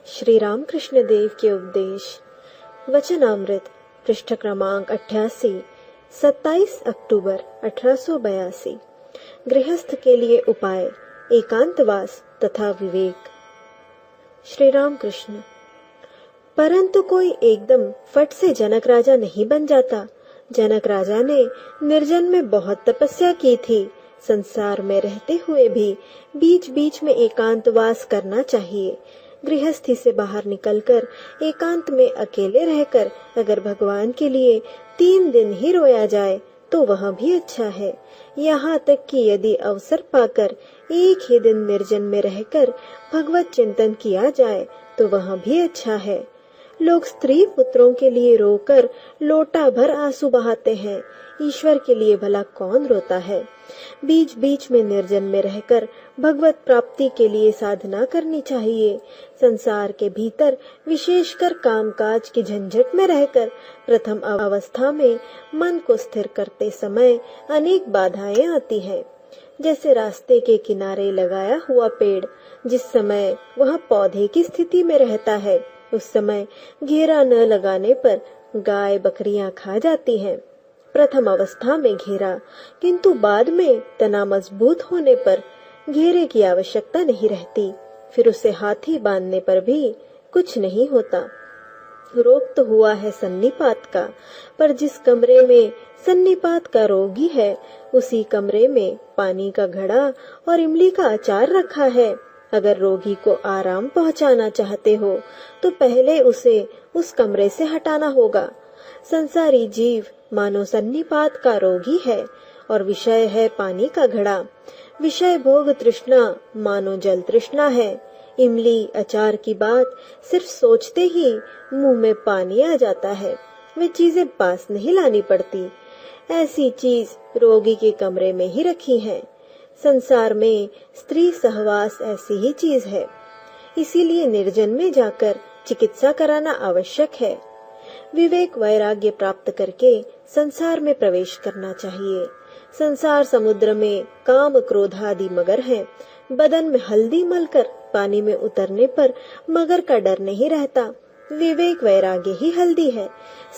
श्री रामकृष्ण देव के उपदेश वचनामृत पृष्ठ क्रमांक 88 27 अक्टूबर 1882। गृहस्थ के लिए उपाय एकांतवास तथा विवेक। श्री राम कृष्ण। परंतु कोई एकदम फट से जनक राजा नहीं बन जाता। जनक राजा ने निर्जन में बहुत तपस्या की थी। संसार में रहते हुए भी बीच बीच में एकांतवास करना चाहिए। गृहस्थी से बाहर निकलकर एकांत में अकेले रहकर अगर भगवान के लिए 3 दिन ही रोया जाए तो वह भी अच्छा है। यहाँ तक कि यदि अवसर पाकर एक ही दिन निर्जन में रहकर भगवत चिंतन किया जाए तो वह भी अच्छा है। लोग स्त्री पुत्रों के लिए रोकर लोटा भर आंसू बहाते हैं। ईश्वर के लिए भला कौन रोता है। बीच बीच में निर्जन में रहकर भगवत प्राप्ति के लिए साधना करनी चाहिए। संसार के भीतर विशेषकर कामकाज की झंझट में रहकर प्रथम अवस्था में मन को स्थिर करते समय अनेक बाधाएं आती हैं। जैसे रास्ते के किनारे लगाया हुआ पेड़ जिस समय वह पौधे की स्थिति में रहता है उस समय घेरा न लगाने पर गाय बकरियां खा जाती हैं। प्रथम अवस्था में घेरा, किंतु बाद में तना मजबूत होने पर घेरे की आवश्यकता नहीं रहती। फिर उसे हाथी बांधने पर भी कुछ नहीं होता। रोग तो हुआ है सन्निपात का, पर जिस कमरे में सन्निपात का रोगी है उसी कमरे में पानी का घड़ा और इमली का अचार रखा है। अगर रोगी को आराम पहुंचाना चाहते हो तो पहले उसे उस कमरे से हटाना होगा। संसारी जीव मानो सन्निपात का रोगी है और विषय है पानी का घड़ा। विषय भोग तृष्णा मानो जल तृष्णा है। इमली अचार की बात सिर्फ सोचते ही मुंह में पानी आ जाता है। वे चीजें पास नहीं लानी पड़ती। ऐसी चीज रोगी के कमरे में ही रखी है। संसार में स्त्री सहवास ऐसी ही चीज है। इसीलिए निर्जन में जाकर चिकित्सा कराना आवश्यक है। विवेक वैराग्य प्राप्त करके संसार में प्रवेश करना चाहिए। संसार समुद्र में काम क्रोध आदि मगर हैं। बदन में हल्दी मलकर पानी में उतरने पर मगर का डर नहीं रहता। विवेक वैराग्य ही हल्दी है।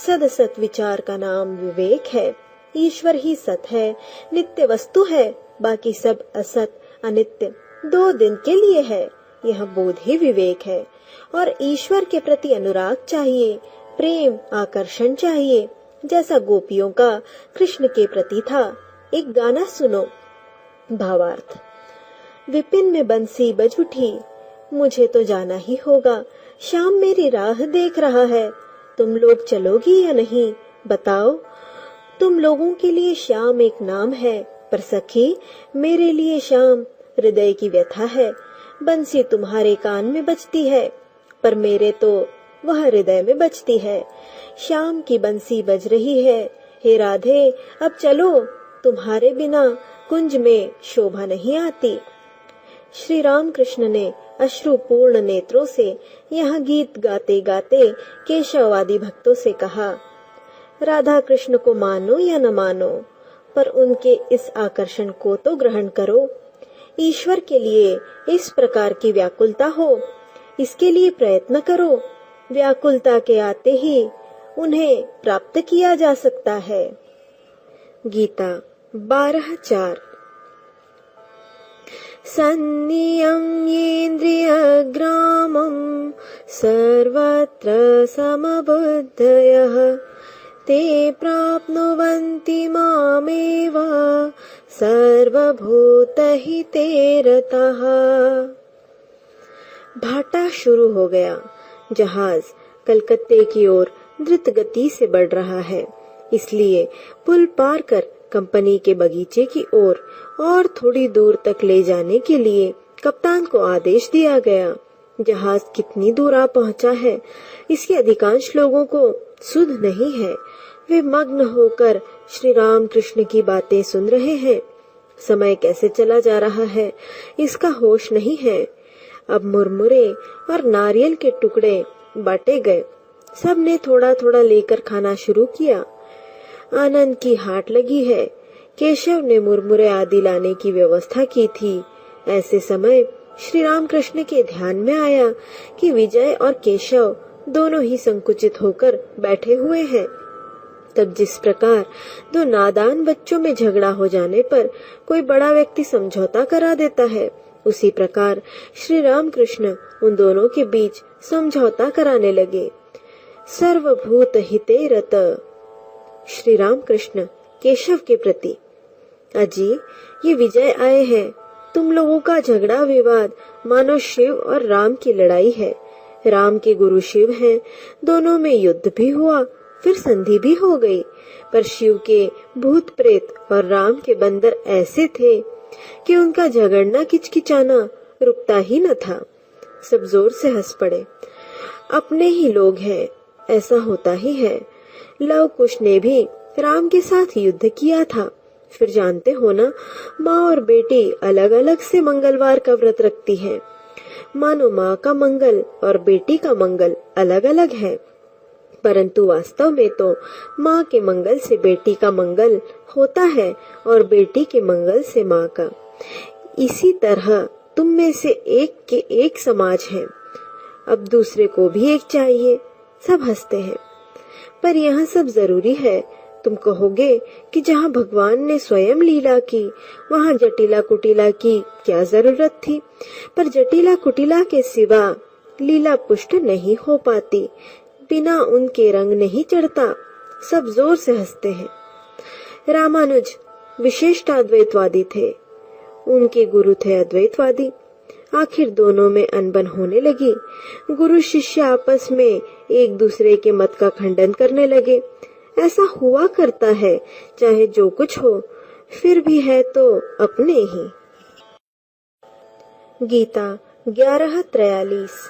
सद सत विचार का नाम विवेक है। ईश्वर ही सत है, नित्य वस्तु है, बाकी सब असत अनित्य 2 दिन के लिए है। यह बोध ही विवेक है। और ईश्वर के प्रति अनुराग चाहिए, प्रेम आकर्षण चाहिए, जैसा गोपियों का कृष्ण के प्रति था। एक गाना सुनो। भावार्थ। विपिन में बंसी बज उठी, मुझे तो जाना ही होगा। श्याम मेरी राह देख रहा है, तुम लोग चलोगी या नहीं बताओ। तुम लोगों के लिए श्याम एक नाम है, पर सखी मेरे लिए श्याम हृदय की व्यथा है। बंसी तुम्हारे कान में बजती है, पर मेरे तो वह हृदय में बजती है। श्याम की बंसी बज रही है। हे राधे अब चलो, तुम्हारे बिना कुंज में शोभा नहीं आती। श्री राम कृष्ण ने अश्रुपूर्ण नेत्रों से यह गीत गाते गाते केशववादी भक्तों से कहा, राधा कृष्ण को मानो या न मानो, पर उनके इस आकर्षण को तो ग्रहण करो। ईश्वर के लिए इस प्रकार की व्याकुलता हो, इसके लिए प्रयत्न करो। व्याकुलता के आते ही उन्हें प्राप्त किया जा सकता है। गीता 12:4। संनियम्येन्द्रियग्रामं सर्वत्र समबुद्धयः ते प्राप्नुवन्ति मामेव सर्वभूतहिते रतः। भाटा शुरू हो गया। जहाज कलकत्ते की ओर द्रुत गति से बढ़ रहा है, इसलिए पुल पार कर कंपनी के बगीचे की ओर और थोड़ी दूर तक ले जाने के लिए कप्तान को आदेश दिया गया। जहाज कितनी दूर आ पहुंचा है इसकी अधिकांश लोगों को सुध नहीं है। वे मग्न होकर श्री राम कृष्ण की बातें सुन रहे हैं। समय कैसे चला जा रहा है इसका होश नहीं है। अब मुरमुरे और नारियल के टुकड़े बांटे गए। सब ने थोड़ा थोड़ा लेकर खाना शुरू किया। आनंद की हाट लगी है। केशव ने मुरमुरे आदि लाने की व्यवस्था की थी। ऐसे समय श्री रामकृष्ण के ध्यान में आया कि विजय और केशव दोनों ही संकुचित होकर बैठे हुए हैं। तब जिस प्रकार दो नादान बच्चों में झगड़ा हो जाने पर कोई बड़ा व्यक्ति समझौता करा देता है, उसी प्रकार श्री रामकृष्ण उन दोनों के बीच समझौता कराने लगे। सर्वभूत हिते रत। श्री रामकृष्ण केशव के प्रति, अजी ये विजय आए हैं, तुम लोगों का झगड़ा विवाद मानो शिव और राम की लड़ाई है। राम के गुरु शिव हैं, दोनों में युद्ध भी हुआ, फिर संधि भी हो गई, पर शिव के भूत प्रेत और राम के बंदर ऐसे थे कि उनका झगड़ना किचकिचाना रुकता ही न था। सब जोर से हंस पड़े। अपने ही लोग हैं, ऐसा होता ही है। लव कुश ने भी राम के साथ युद्ध किया था। फिर जानते हो ना, माँ और बेटी अलग अलग से मंगलवार का व्रत रखती हैं। मानो माँ का मंगल और बेटी का मंगल अलग अलग है, परंतु वास्तव में तो माँ के मंगल से बेटी का मंगल होता है और बेटी के मंगल से माँ का। इसी तरह तुम में से एक के एक समाज है, अब दूसरे को भी एक चाहिए। सब हंसते हैं। पर यह सब जरूरी है? तुम कहोगे कि जहाँ भगवान ने स्वयं लीला की, वहाँ जटिला कुटिला की क्या जरूरत थी? पर जटिला कुटिला के सिवा लीला पुष्ट नहीं हो पाती, बिना उनके रंग नहीं चढ़ता। सब जोर से हंसते हैं। रामानुज विशिष्टाद्वैतवादी थे, उनके गुरु थे अद्वैतवादी। आखिर दोनों में अनबन होने लगी। गुरु शिष्य आपस में एक दूसरे के मत का खंडन करने लगे। ऐसा हुआ करता है, चाहे जो कुछ हो, फिर भी है तो अपने ही। गीता 11:43।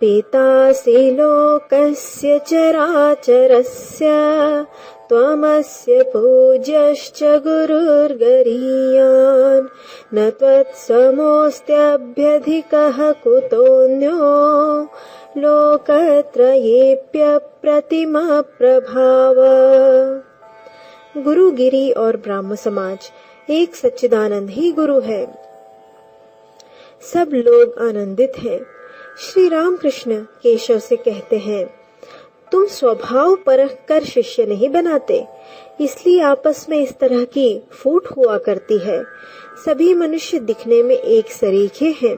पितासि लोकस्य चराचरस्य त्वमस्य पूज्यश्च गुरुर्गरीयान् न त्वत्समोऽस्त्यभ्यधिकः कुतोऽन्यो लोकत्रयेऽप्यप्रतिमः प्रभाव। गुरु गिरी और ब्राह्म समाज एक सच्चिदानंद ही गुरु है। सब लोग आनंदित हैं। श्री रामकृष्ण केशव से कहते हैं, तुम स्वभाव परख कर शिष्य नहीं बनाते, इसलिए आपस में इस तरह की फूट हुआ करती है। सभी मनुष्य दिखने में एक सरीखे हैं,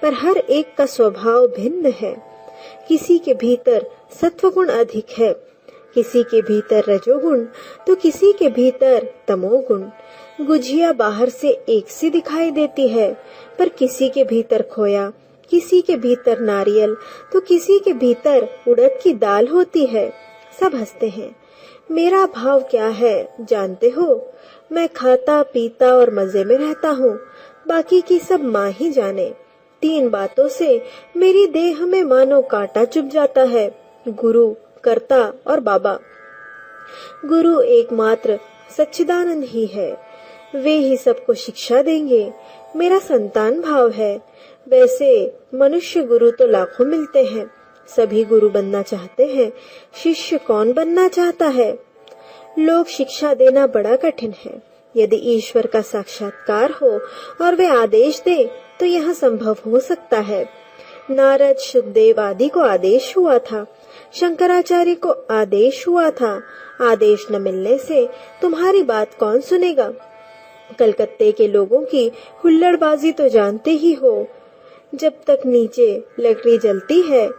पर हर एक का स्वभाव भिन्न है। किसी के भीतर सत्वगुण अधिक है, किसी के भीतर रजोगुण, तो किसी के भीतर तमोगुण। गुझिया बाहर से एक सी दिखाई देती है, पर किसी के भीतर खोया, किसी के भीतर नारियल, तो किसी के भीतर उड़द की दाल होती है। सब हंसते हैं। मेरा भाव क्या है जानते हो? मैं खाता पीता और मजे में रहता हूँ, बाकी की सब माँ ही जाने। 3 बातों से मेरी देह में मानो कांटा चुभ जाता है, गुरु, कर्ता और बाबा। गुरु एकमात्र सच्चिदानंद ही है, वे ही सबको शिक्षा देंगे। मेरा संतान भाव है। वैसे मनुष्य गुरु तो लाखों मिलते हैं, सभी गुरु बनना चाहते हैं, शिष्य कौन बनना चाहता है? लोग शिक्षा देना बड़ा कठिन है। यदि ईश्वर का साक्षात्कार हो और वे आदेश दे तो यह संभव हो सकता है। नारद शुकदेव आदि को आदेश हुआ था, शंकराचार्य को आदेश हुआ था। आदेश न मिलने से तुम्हारी बात कौन सुनेगा? कलकत्ते के लोगों की हुल्लड़बाजी तो जानते ही हो। जब तक नीचे लकड़ी जलती है,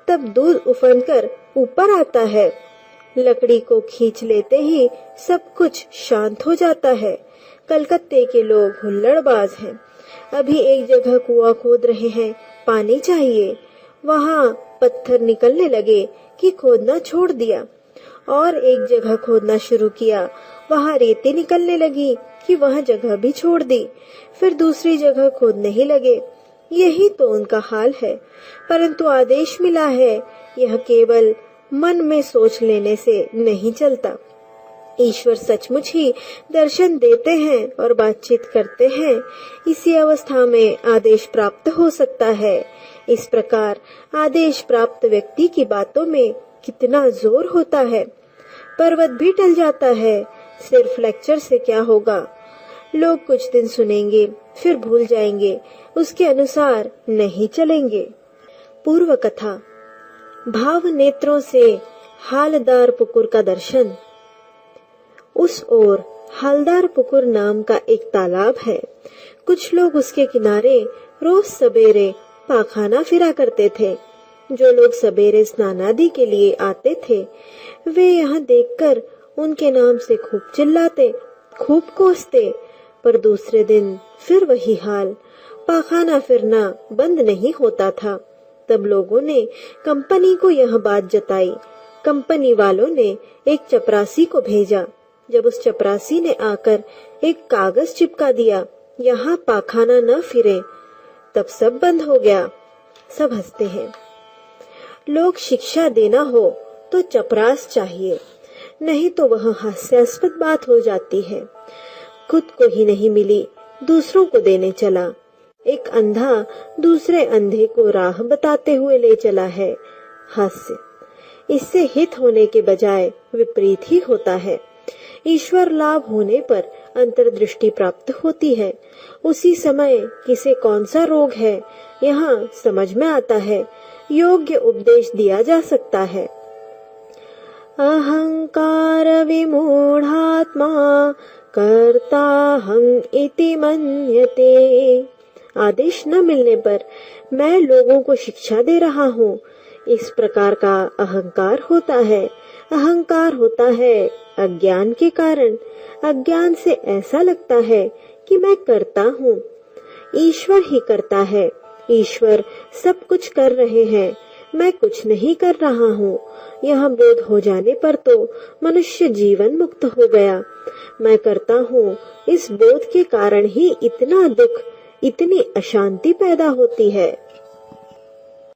तब दूध उफनकर ऊपर आता है। लकड़ी को खींच लेते ही सब कुछ शांत हो जाता है। कलकत्ते के लोग हुल्लड़बाज हैं। अभी एक जगह कुआं खोद रहे हैं, पानी चाहिए, वहाँ पत्थर निकलने लगे कि खोदना छोड़ दिया। और एक जगह खोदना शुरू किया, वहाँ रेती निकलने लगी कि वह जगह भी छोड़ दी। फिर दूसरी जगह खोदने ही लगे। यही तो उनका हाल है। परंतु आदेश मिला है, यह केवल मन में सोच लेने से नहीं चलता। ईश्वर सचमुच ही दर्शन देते हैं और बातचीत करते हैं। इसी अवस्था में आदेश प्राप्त हो सकता है। इस प्रकार आदेश प्राप्त व्यक्ति की बातों में कितना जोर होता है। पर्वत भी टल जाता है। सिर्फ लेक्चर से क्या होगा? लोग कुछ दिन सुनेंगे, फिर भूल जाएंगे, उसके अनुसार नहीं चलेंगे। पूर्व कथा। भाव नेत्रों से हालदार पुकुर का दर्शन। उस ओर हालदार पुकुर नाम का एक तालाब है। कुछ लोग उसके किनारे रोज सवेरे पाखाना फिरा करते थे। जो लोग सवेरे स्नानादि के लिए आते थे, वे यहाँ देखकर उनके नाम से खूब चिल्लाते, खूब कोसते। पर दूसरे दिन फिर वही हाल, पाखाना फिरना बंद नहीं होता था। तब लोगों ने कंपनी को यह बात जताई। कंपनी वालों ने एक चपरासी को भेजा। जब उस चपरासी ने आकर एक कागज चिपका दिया, यहाँ पाखाना न फिरे, तब सब बंद हो गया। सब हंसते हैं। लोग शिक्षा देना हो तो चपरास चाहिए, नहीं तो वह हास्यास्पद बात हो जाती है। खुद को ही नहीं मिली, दूसरों को देने चला। एक अंधा दूसरे अंधे को राह बताते हुए ले चला है। हास्य। इससे हित होने के बजाय विपरीत ही होता है। ईश्वर लाभ होने पर अंतर्दृष्टि प्राप्त होती है। उसी समय किसे कौन सा रोग है, यहाँ समझ में आता है। योग्य उपदेश दिया जा सकता है। अहंकार विमूढ़ात्मा कर्ता हम इति मन्यते। आदेश न मिलने पर मैं लोगों को शिक्षा दे रहा हूँ, इस प्रकार का अहंकार होता है। अहंकार होता है अज्ञान के कारण। अज्ञान से ऐसा लगता है कि मैं करता हूँ। ईश्वर ही करता है। ईश्वर सब कुछ कर रहे हैं, मैं कुछ नहीं कर रहा हूँ। यह बोध हो जाने पर तो मनुष्य जीवन मुक्त हो गया। मैं करता हूँ, इस बोध के कारण ही इतना दुख, इतनी अशांति पैदा होती है।